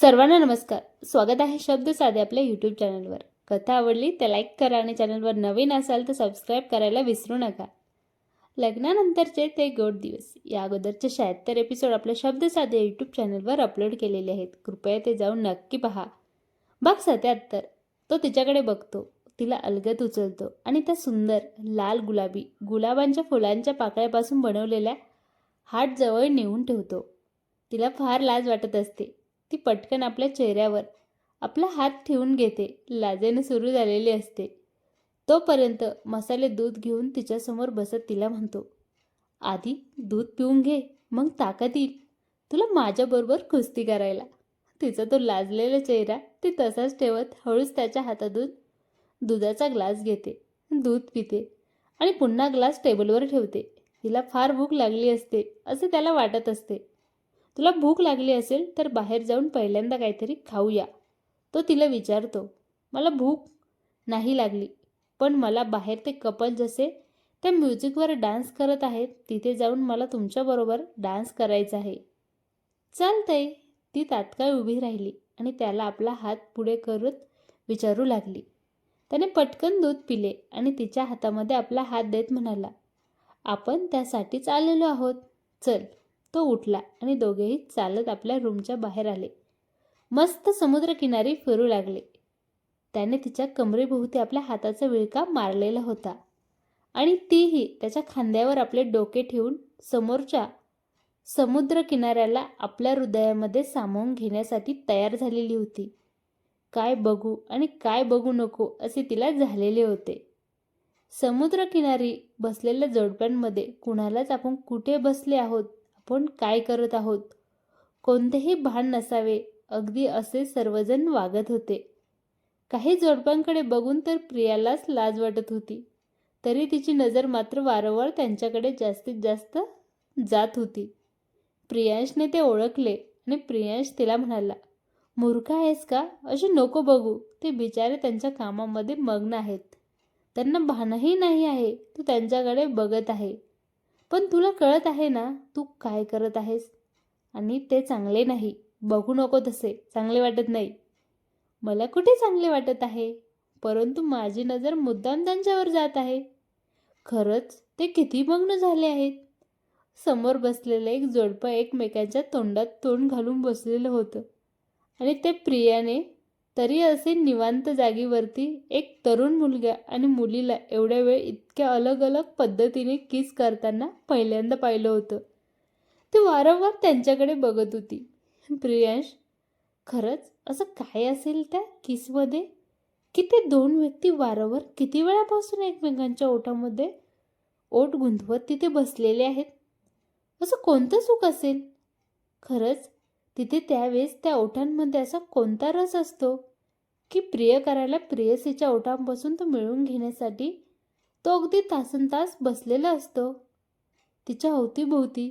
सर्वांना नमस्कार. स्वागत आहे शब्द साधे आपल्या यूट्यूब चॅनलवर. कथा आवडली तर लाईक करा आणि चॅनलवर नवीन असाल तर सबस्क्राईब करायला विसरू नका. लग्नानंतरचे ते गोड दिवस या अगोदरचे 76 एपिसोड आपल्या शब्द साधे यूट्यूब चॅनलवर अपलोड केलेले आहेत. कृपया ते जाऊन नक्की पहा. भाग 77. तो तिच्याकडे बघतो, तिला अलगद उचलतो आणि त्या सुंदर लाल गुलाबी गुलाबांच्या फुलांच्या पाकळ्यापासून बनवलेल्या हात जवळ नेऊन ठेवतो. तिला फार लाज वाटत असते. ती पटकन आपल्या चेहऱ्यावर आपला हात ठेवून घेते. लाजेने सुरू झालेली असते. तोपर्यंत मसाले दूध घेऊन तिच्यासमोर बसत तिला म्हणतो, आधी दूध पिऊन घे, मग ताकद येईल तुला माझ्याबरोबर कुस्ती करायला. तिचा तो लाजलेला चेहरा ती तसाच ठेवत हळूच त्याच्या हातातून दुधाचा ग्लास घेते. दूध पिते आणि पुन्हा ग्लास टेबलवर ठेवते. तिला फार भूक लागली असते असे त्याला वाटत असते. तुला भूक लागली असेल तर बाहेर जाऊन पहिल्यांदा काहीतरी खाऊया, तो तिला विचारतो. मला भूक नाही लागली, पण मला बाहेर ते कपल जसे त्या म्युझिकवर डान्स करत आहेत तिथे जाऊन मला तुमच्याबरोबर डान्स करायचा आहे. चालतंय. ती तात्काळ उभी राहिली आणि त्याला आपला हात पुढे करत विचारू लागली. त्याने पटकन दूध पिले आणि तिच्या हातामध्ये आपला हात देत म्हणाला, आपण त्यासाठीच आलेलो आहोत. चल. तो उठला आणि दोघेही चालत आपल्या रूमच्या बाहेर आले. मस्त समुद्रकिनारी फिरू लागले. त्याने तिच्या कमरेभोवती आपल्या हाताचा विळका मारलेला होता आणि तीही त्याच्या खांद्यावर आपले डोके ठेवून समोरच्या समुद्रकिनाऱ्याला आपल्या हृदयामध्ये सामावून घेण्यासाठी तयार झालेली होती. काय बघू आणि काय बघू नको असे तिला झालेले होते. समुद्रकिनारी बसलेल्या जोडप्यांमध्ये कुणालाच आपण कुठे बसले आहोत, आपण काय करत आहोत, कोणतेही भान नसावे, अगदी असे सर्वजण वागत होते. काही जोडप्यांकडे बघून तर प्रियालाच लाज वाटत होती. तरी तिची नजर मात्र वारंवार त्यांच्याकडे जास्तीत जास्त जात होती. प्रियांशने ते ओळखले आणि प्रियांश तिला म्हणाला, मूर्ख आहेस का? असे नको बघू. ते बिचारे त्यांच्या कामामध्ये मग्न आहेत. त्यांना भानही नाही आहे तू त्यांच्याकडे बघत आहे. पण तुला कळत आहे ना तू काय करत आहेस? आणि ते चांगले नाही. बघू नको तसे. चांगले वाटत नाही. मला कुठे चांगले वाटत आहे? परंतु माझी नजर मुद्दाम त्यांच्यावर जात आहे. खरंच ते किती मग्न झाले आहेत. समोर बसलेलं एक जोडपं एकमेकांच्या तोंडात तोंड घालून बसलेलं होतं आणि ते प्रियाने तरी असे निवांत जागीवरती एक तरुण मुलगा आणि मुलीला एवढ्या वेळ इतक्या अलग अलग पद्धतीने किस करताना पहिल्यांदा पाहिलं होतं. ती वारंवार त्यांच्याकडे बघत होती. प्रियांश, खरंच असं काय असेल त्या किसमध्ये की ते दोन व्यक्ती वारंवार किती वेळापासून एकमेकांच्या ओठामध्ये ओठ गुंतवत तिथे बसलेले आहेत? असं कोणतं सुख असेल? खरंच तिथे त्यावेळेस त्या ओठांमध्ये असा कोणता रस असतो की प्रिय करायला प्रेयसीच्या ओठांपासून तो मिळवून घेण्यासाठी तो अगदी तासनतास बसलेला असतो. तिच्या अवतीभोवती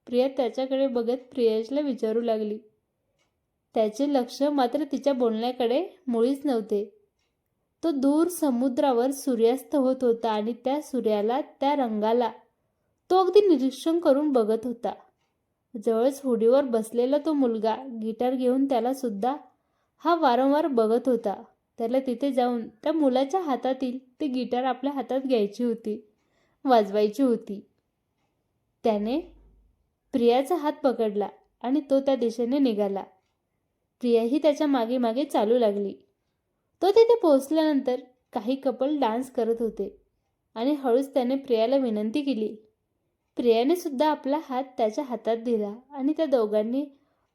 प्रिया त्याच्याकडे बघत प्रियांशला विचारू लागली. त्याचे लक्ष मात्र तिच्या बोलण्याकडे मुळीच नव्हते. तो दूर समुद्रावर सूर्यास्त होत होता आणि त्या सूर्याला, त्या रंगाला तो अगदी निरीक्षण करून बघत होता. जवळच होडीवर बसलेला तो मुलगा गिटार घेऊन त्याला सुद्धा हा वारंवार बघत होता. त्याला तिथे जाऊन त्या मुलाच्या हातातील ती गिटार आपल्या हातात घ्यायची होती, वाजवायची होती. त्याने प्रियाचा हात पकडला आणि तो त्या दिशेने निघाला. प्रियाही त्याच्या मागे मागे चालू लागली. तो तिथे पोहोचल्यानंतर काही कपल डान्स करत होते आणि हळूच त्याने प्रियाला विनंती केली. प्रियाने सुद्धा आपला हात त्याच्या हातात दिला आणि त्या दोघांनी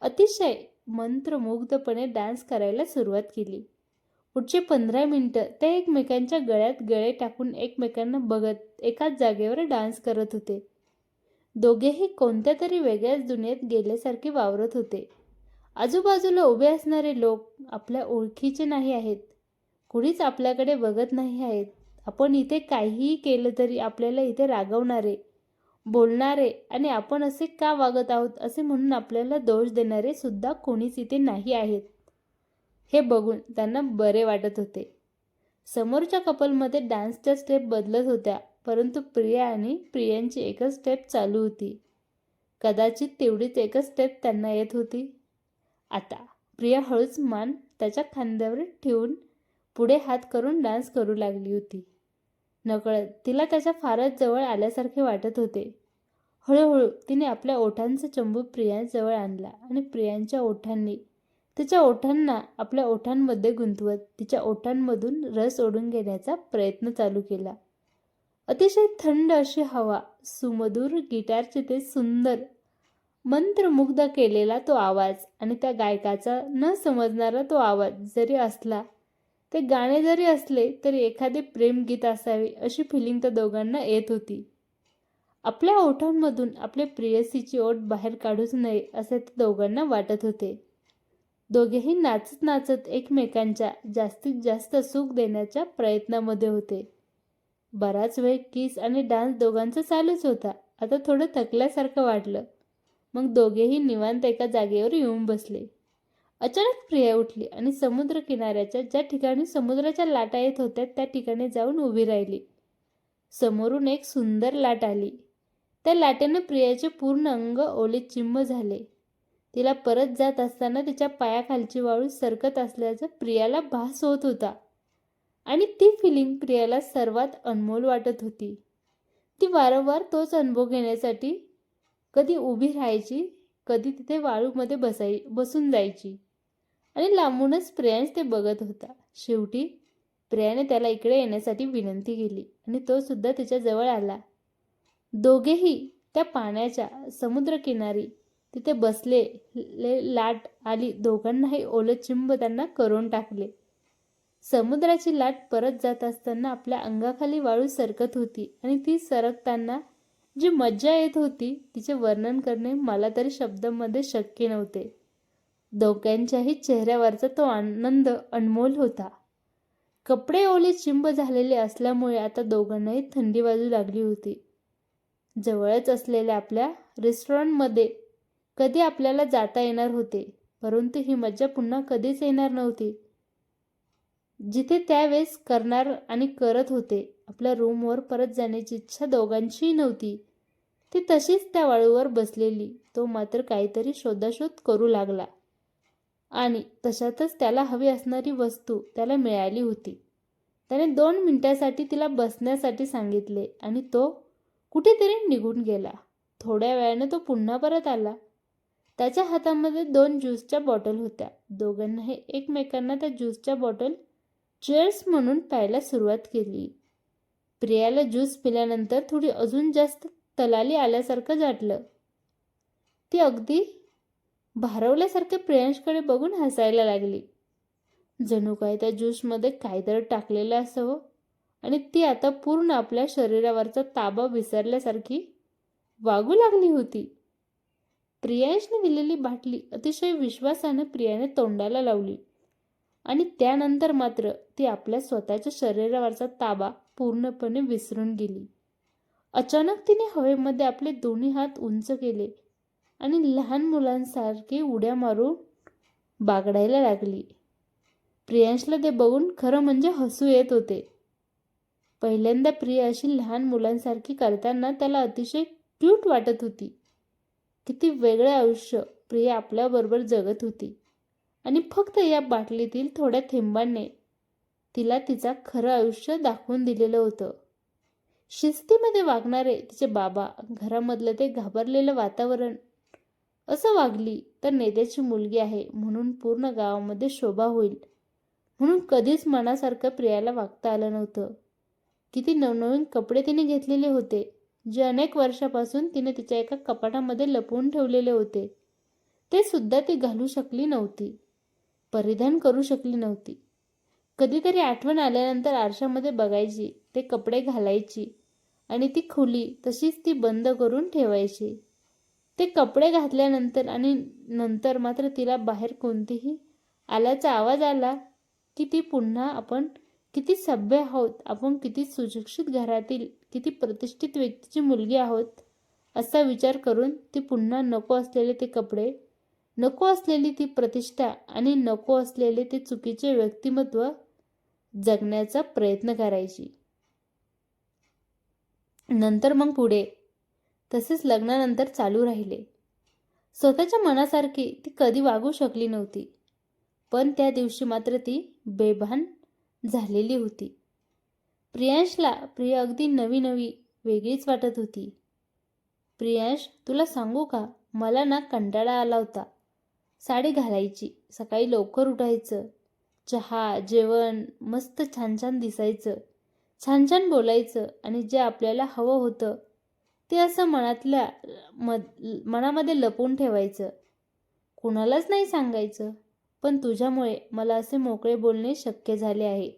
अतिशय मंत्रमुग्धपणे डान्स करायला सुरुवात केली. पुढचे 15 मिनिटं ते एकमेकांच्या गळ्यात गळे टाकून एकमेकांना बघत एकाच जागेवर डान्स करत होते. दोघेही कोणत्या तरी वेगळ्याच दुनियेत गेल्यासारखे वावरत होते. आजूबाजूला उभे असणारे लोक आपल्या ओळखीचे नाही आहेत. कुणीच आपल्याकडे बघत नाही आहेत. आपण इथे काहीही केलं तरी आपल्याला इथे रागवणारे, बोलणारे आणि आपण असे का वागत आहोत असे म्हणून आपल्याला दोष देणारे सुद्धा कोणीच इथे नाही आहेत. हे बघून त्यांना बरे वाटत होते. समोरच्या कपलमध्ये डान्सच्या स्टेप बदलत होत्या, परंतु प्रिया आणि प्रियांची एकच स्टेप चालू होती. कदाचित तेवढीच एकच स्टेप त्यांना येत होती. आता प्रिया हळूच मान त्याच्या खांद्यावर ठेवून पुढे हात करून डान्स करू लागली होती. नकळत तिला त्याच्या फारच जवळ आल्यासारखे वाटत होते. हळूहळू तिने आपल्या ओठांचा चंबू प्रियांजवळ आणला आणि प्रियांच्या ओठांनी तिच्या ओठांना आपल्या ओठांमध्ये गुंतवत तिच्या ओठांमधून रस ओढून घेण्याचा प्रयत्न चालू केला. अतिशय थंड अशी हवा, सुमधुर गिटारचे ते सुंदर मंत्रमुग्ध केलेला तो आवाज आणि त्या गायकाचा न समजणारा तो आवाज जरी असला, ते गाणे जरी असले तरी एखादे प्रेमगीत असावे अशी फिलिंग त्या दोघांना येत होती. आपल्या ओठांमधून आपल्या प्रेयसीची ओठ बाहेर काढूच नये असे त्या दोघांना वाटत होते. दोघेही नाचत नाचत एकमेकांच्या जास्तीत जास्त सुख देण्याच्या प्रयत्नामध्ये होते. बराच वेळ किस आणि डान्स दोघांचा चालूच होता. आता थोडं थकल्यासारखं वाटलं. मग दोघेही निवांत एका जागेवर येऊन बसले. अचानक प्रिया उठली आणि समुद्र किनाऱ्याच्या ज्या ठिकाणी समुद्राच्या लाटा येत होत्या त्या ठिकाणी जाऊन उभी राहिली. समोरून एक सुंदर लाट आली. त्या लाटेनं प्रियाचे पूर्ण अंग ओले चिंब झाले. तिला परत जात असताना तिच्या पायाखालची वाळू सरकत असल्याचा प्रियाला भास होत होता आणि ती फिलिंग प्रियाला सर्वात अनमोल वाटत होती. ती वारंवार तोच अनुभव घेण्यासाठी कधी उभी राहायची, कधी तिथे वाळूमध्ये बसून जायची आणि लांबूनच प्रियांश ते बघत होता. शेवटी प्रियाने त्याला इकडे येण्यासाठी विनंती केली आणि तो सुद्धा तिच्या जवळ आला. दोघेही त्या पाण्याच्या समुद्रकिनारी तिथे बसले. लाट आली, दोघांनाही ओलं चिंब त्यांना करून टाकले. समुद्राची लाट परत जात असताना आपल्या अंगाखाली वाळू सरकत होती आणि ती सरकताना जी मज्जा येत होती तिचे वर्णन करणे मला तरी शब्दांमध्ये शक्य नव्हते. दोघांच्याही चेहऱ्यावरचा तो आनंद अनमोल होता. कपडे ओले चिंब झालेले असल्यामुळे आता दोघांनाही थंडी वाजू लागली होती. जवळच असलेल्या आपल्या रेस्टॉरंटमध्ये कधी आपल्याला जाता येणार होते, परंतु ही मज्जा पुन्हा कधीच येणार नव्हती जिथे त्यावेळेस करणार आणि करत होते. आपल्या रूमवर परत जाण्याची इच्छा दोघांचीही नव्हती. ती तशीच त्या वाळूवर बसलेली. तो मात्र काहीतरी शोधाशोध करू लागला आणि तशातच त्याला हवी असणारी वस्तू त्याला मिळाली होती. त्याने 2 मिनिटांसाठी तिला बसण्यासाठी सांगितले आणि तो कुठेतरी निघून गेला. थोड्या वेळाने तो पुन्हा परत आला. त्याच्या हातामध्ये 2 ज्यूसच्या बॉटल होत्या. दोघांनाही एकमेकांना त्या ज्यूसच्या बॉटल चेअर्स म्हणून प्यायला सुरुवात केली. प्रियाला ज्यूस पिल्यानंतर थोडी अजून जास्त तलाली आल्यासारखं वाटलं. ती अगदी भारावल्यासारखे प्रियांशकडे बघून हसायला लागली. जणू काय त्या ज्यूसमध्ये काहीतरी टाकलेलं असावं आणि ती आता पूर्ण आपल्या शरीरावरचा ताबा विसरल्यासारखी वागू लागली होती. प्रियांशने दिलेली बाटली अतिशय विश्वासाने प्रियाने तोंडाला लावली आणि त्यानंतर मात्र ती आपल्या स्वतःच्या शरीरावरचा ताबा पूर्णपणे विसरून गेली. अचानक तिने हवेमध्ये आपले दोन्ही हात उंच केले आणि लहान मुलांसारखी उड्या मारून बागडायला लागली. प्रियांशला ते बघून खरं म्हणजे हसू येत होते. पहिल्यांदा प्रिया अशी लहान मुलांसारखी करताना त्याला अतिशय क्यूट वाटत होती. किती वेगळे आयुष्य प्रिया आपल्याबरोबर जगत होती आणि फक्त या बाटलीतील थोड्या थेंबांनी तिला तिचा खरं आयुष्य दाखवून दिलेलं होतं. शिस्तीमध्ये वागणारे तिचे बाबा, घरामधलं ते घाबरलेलं वातावरण. असं वागली तर नेत्याची मुलगी आहे म्हणून पूर्ण गावामध्ये शोभा होईल म्हणून कधीच मनासारखं प्रियाला वागता आलं नव्हतं. किती नवनवीन कपडे तिने घेतलेले होते, जे अनेक वर्षापासून तिने तिच्या एका कपाटामध्ये लपवून ठेवलेले होते. ते सुद्धा ती घालू शकली नव्हती, परिधान करू शकली नव्हती. कधीतरी आठवण आल्यानंतर आरशामध्ये बघायची, ते कपडे घालायची आणि ती खोली तशीच ती बंद करून ठेवायची. ते कपडे घातल्यानंतर आणि नंतर मात्र तिला बाहेर कोणतीही आल्याचा आवाज आला की ती पुन्हा आपण किती सभ्य आहोत, आपण किती सुशिक्षित घरातील, किती प्रतिष्ठित व्यक्तीची मुलगी आहोत असा विचार करून ती पुन्हा नको असलेले ते कपडे, नको असलेली ती प्रतिष्ठा आणि नको असलेले ते चुकीचे व्यक्तिमत्व जगण्याचा प्रयत्न करायची. नंतर मग पुढे तसेच लग्नानंतर चालू राहिले. स्वतःच्या मनासारखी ती कधी वागू शकली नव्हती. पण त्या दिवशी मात्र ती बेभान झालेली होती. प्रियांशला प्रिया अगदी नवी नवी वेगळीच वाटत होती. प्रियांश, तुला सांगू का, मला ना कंटाळा आला होता. साडी घालायची, सकाळी लवकर उठायचं, चहा, जेवण, मस्त छान छान दिसायचं, छान छान बोलायचं आणि जे आपल्याला हवं होतं ते असं मनामध्ये लपवून ठेवायचं. कुणालाच नाही सांगायचं. पण तुझ्यामुळे मला असे मोकळे बोलणे शक्य झाले आहे.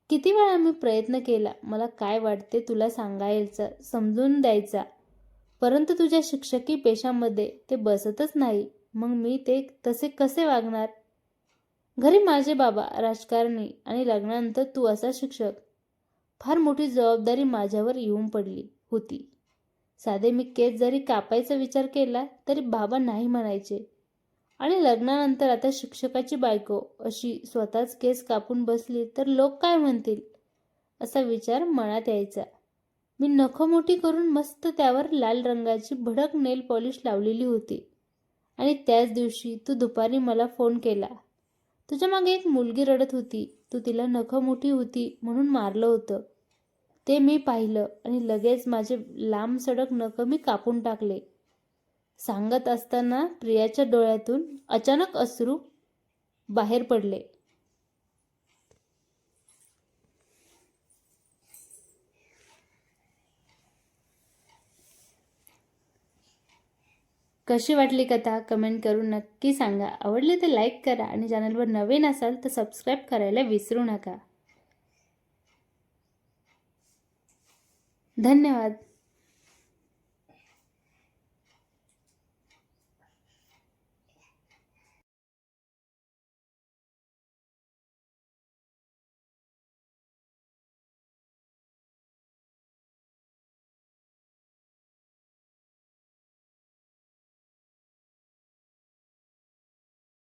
किती वेळा मी प्रयत्न केला मला काय वाटते तुला सांगायचं, समजून द्यायचा, परंतु तुझ्या शिक्षकी पेशामध्ये ते बसतच नाही. मग मी ते तसे कसे वागणार? घरी माझे बाबा राजकारणी आणि लग्नानंतर तू असा शिक्षक. फार मोठी जबाबदारी माझ्यावर येऊन पडली होती. साधे मी केस जरी कापायचा विचार केला तरी बाबा नाही म्हणायचे. आणि लग्नानंतर आता शिक्षकाची बायको अशी स्वतःच केस कापून बसली तर लोक काय म्हणतील असा विचार मनात यायचा. मी नखं मोठी करून मस्त त्यावर लाल रंगाची भडक नेल पॉलिश लावलेली होती. आणि त्याच दिवशी तू दुपारी मला फोन केला. तुझ्या मागे एक मुलगी रडत होती. तू तिला नखं मोठी होती म्हणून मारलं होतं. ते मी पाहिलं आणि लगेच माझे लांब सडक नखं मी कापून टाकले. सांगत असताना प्रियाच्या डोळ्यातून अचानक अश्रू बाहेर पडले. कशी वाटली कथा कमेंट करून नक्की सांगा. आवडली तर लाईक करा आणि चॅनलवर नवीन असाल तर सबस्क्राईब करायला विसरू नका. धन्यवाद.